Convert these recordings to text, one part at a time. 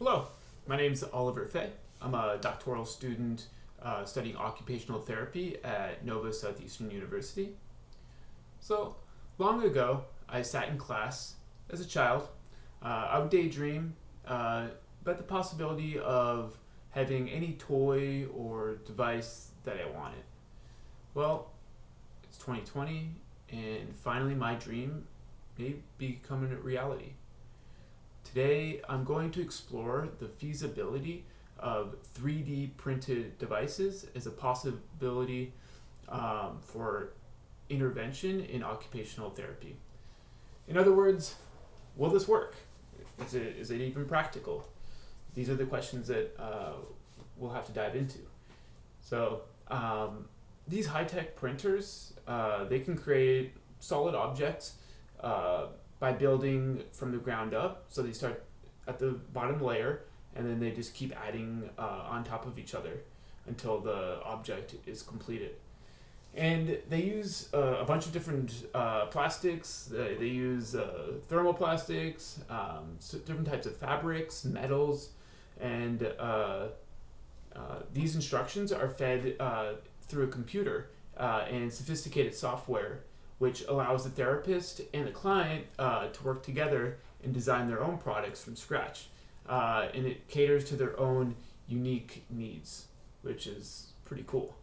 Hello, my name is Oliver Fay. I'm a doctoral student studying occupational therapy at Nova Southeastern University. So, long ago, I sat in class as a child. I would daydream about the possibility of having any toy or device that I wanted. Well, it's 2020, and finally my dream may be becoming a reality. Today, I'm going to explore the feasibility of 3D printed devices as a possibility for intervention in occupational therapy. In other words, will this work? Is it even practical? These are the questions that we'll have to dive into. So, these high-tech printers, they can create solid objects by building from the ground up. So they start at the bottom layer and then they just keep adding on top of each other until the object is completed. And they use a bunch of different plastics. They use thermoplastics, different types of fabrics, metals, and these instructions are fed through a computer and sophisticated software, which allows the therapist and the client to work together and design their own products from scratch. And it caters to their own unique needs, which is pretty cool.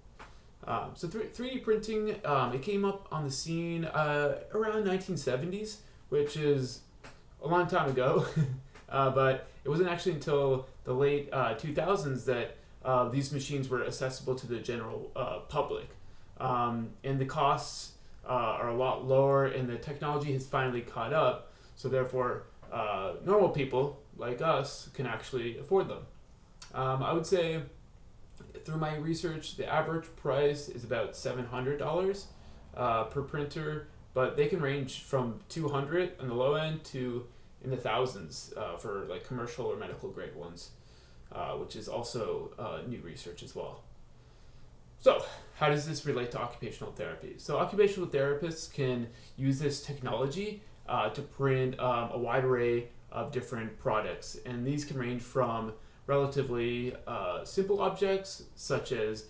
So 3D printing, it came up on the scene around 1970s, which is a long time ago, but it wasn't actually until the late 2000s that these machines were accessible to the general public. And the costs are a lot lower, and the technology has finally caught up, so therefore normal people like us can actually afford them. I would say through my research the average price is about $700 per printer, but they can range from $200 on the low end to in the thousands for like commercial or medical grade ones, which is also new research as well. So, how does this relate to occupational therapy? So, occupational therapists can use this technology to print a wide array of different products, and these can range from relatively simple objects such as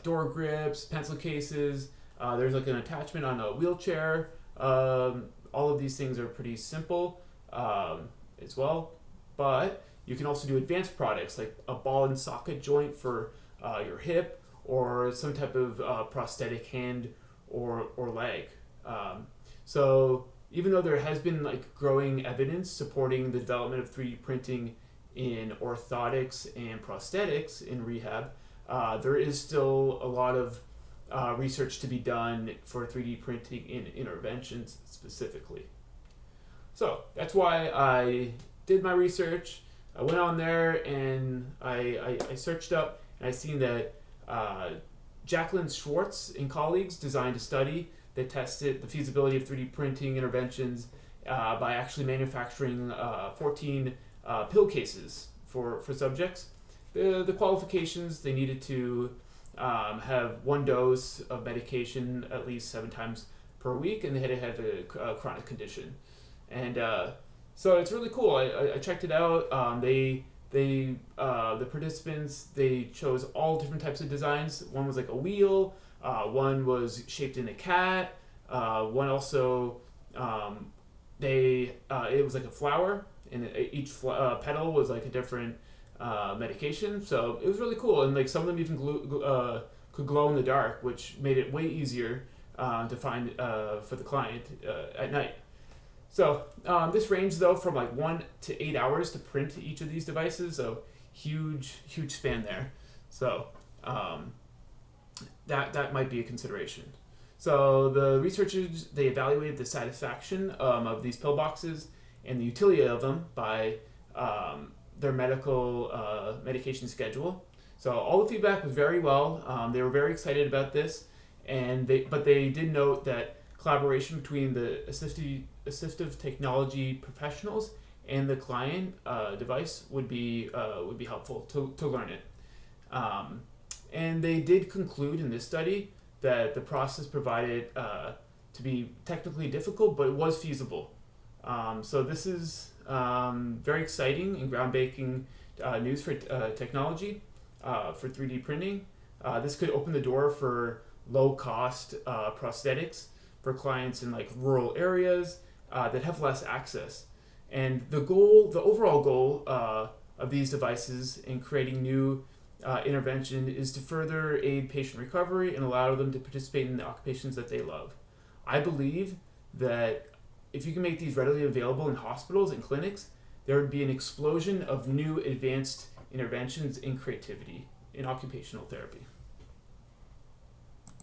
door grips, pencil cases. There's like an attachment on a wheelchair. All of these things are pretty simple as well, but you can also do advanced products like a ball and socket joint for your hip, or some type of prosthetic hand or leg. So even though there has been like growing evidence supporting the development of 3D printing in orthotics and prosthetics in rehab, there is still a lot of research to be done for 3D printing in interventions specifically. So that's why I did my research. I went on there and I searched up, and I seen that Jacqueline Schwartz and colleagues designed a study that tested the feasibility of 3D printing interventions by actually manufacturing 14 pill cases for subjects. The qualifications: they needed to have one dose of medication at least 7 times per week, and they had to have a chronic condition. And so it's really cool. I checked it out. The participants, they chose all different types of designs. One was like a wheel, one was shaped in a cat, one also it was like a flower, and each petal was like a different medication. So it was really cool, and like some of them even could glow in the dark, which made it way easier to find for the client at night. So this ranged though from like 1 to 8 hours to print each of these devices, so huge span there. So that might be a consideration. So the researchers, they evaluated the satisfaction of these pill boxes and the utility of them by their medication schedule. So all the feedback was very well. They were very excited about this, but they did note that collaboration between the assistive technology professionals and the client device would be helpful to learn it. And they did conclude in this study that the process provided to be technically difficult, but it was feasible. So this is very exciting and groundbreaking news for technology, for 3D printing. This could open the door for low-cost prosthetics for clients in like rural areas that have less access. And the overall goal of these devices in creating new intervention is to further aid patient recovery and allow them to participate in the occupations that they love. I believe that if you can make these readily available in hospitals and clinics, there would be an explosion of new advanced interventions in creativity in occupational therapy.